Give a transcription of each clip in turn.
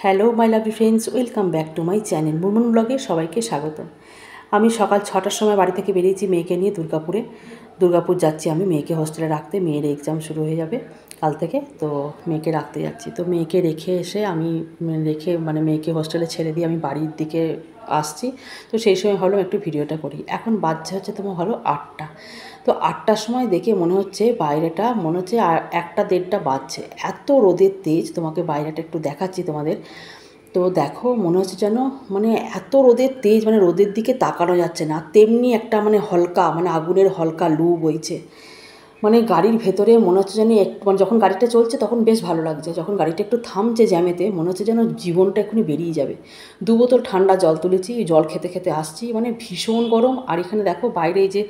Hello my lovely friends, welcome back to my channel Munmun ব্লগে সবাইকে স্বাগত। আমি সকাল 6টার সময় বাড়ি থেকে বেরিয়েছি মেয়েকে নিয়ে দুর্গাপুর যাচ্ছি। আমি মেয়েকে হোস্টেলে রাখতে, মেয়ের এক্সাম শুরু হয়ে যাবে কাল থেকে, তো মেয়েকে রাখতে যাচ্ছি। তো মেয়েকে রেখে এসে মেয়েকে হোস্টেলে ছেড়ে দিয়ে আমি বাড়ির দিকে আসছি। তো সেই সময় ভাবলাম একটু ভিডিওটা করি। এখন বাজছে হচ্ছে তোমার হলো 8টা। তো 8টার সময় দেখে মনে হচ্ছে বাইরেটা মনে হচ্ছে আর 1টা-1:30 বাজছে। এত রোদের তেজ, তোমাকে বাইরেটা একটু দেখাচ্ছি তোমাদের। তো দেখো মনে হচ্ছে যেন এত রোদের তেজ, রোদের দিকে তাকানো যাচ্ছে না। তেমনি একটা হালকা আগুনের হালকা লু বইছে। গাড়ির ভেতরে মনে হচ্ছে যেন একটু যখন গাড়িটা চলছে তখন বেশ ভালো লাগছে, যখন গাড়িটা একটু থামছে জ্যামেতে মনে হচ্ছে যেন জীবনটা এক্ষুনি বেরিয়ে যাবে। 2 বোতল ঠান্ডা জল তুলেছি, জল খেতে খেতে আসছি। ভীষণ গরম। আর এখানে দেখো বাইরে এই যে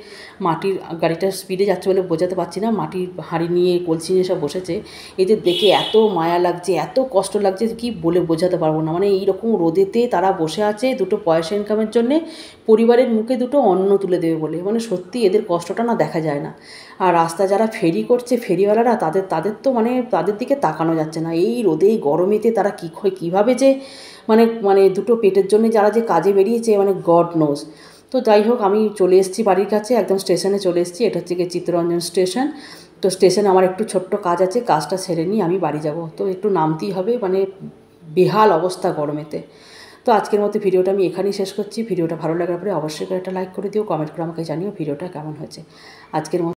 মাটির গাড়িটা স্পিডে যাচ্ছে বলে বোঝাতে পারছি না, মাটির হাঁড়ি নিয়ে কলসি নিয়ে সব বসেছে। এদের দেখে এত মায়া লাগছে, এত কষ্ট লাগছে, কি বলে বোঝাতে পারবো না। এইরকম রোদেতে তারা বসে আছে দুটো পয়সা ইনকামের জন্যে, পরিবারের মুখে দুটো অন্ন তুলে দেবে বলে। সত্যি এদের কষ্টটা না দেখা যায় না। আর রাস্তা যারা ফেরি করছে, ফেরিওয়ালারা, তাদের তো তাদের দিকে তাকানো যাচ্ছে না। এই রোদে এই গরমেতে তারা কীভাবে যে দুটো পেটের জন্য যারা যে কাজে বেরিয়েছে, গড নোজ। তো যাই হোক, আমি চলে এসেছি বাড়ির কাছে, একদম স্টেশনে চলে এসেছি। এটা হচ্ছে গিয়ে চিত্তরঞ্জন স্টেশন। তো স্টেশনে আমার একটু ছোট্ট কাজ আছে, কাজটা সেরে নিয়ে আমি বাড়ি যাব। তো একটু নামতেই হবে, বেহাল অবস্থা গরমেতে। তো আজকের মতো ভিডিওটা আমি এখানেই শেষ করছি। ভিডিওটা ভালো লাগার পরে অবশ্যই একটা লাইক করে দিও, কমেন্ট করে আমাকে জানিও ভিডিওটা কেমন হয়েছে। আজকের মতো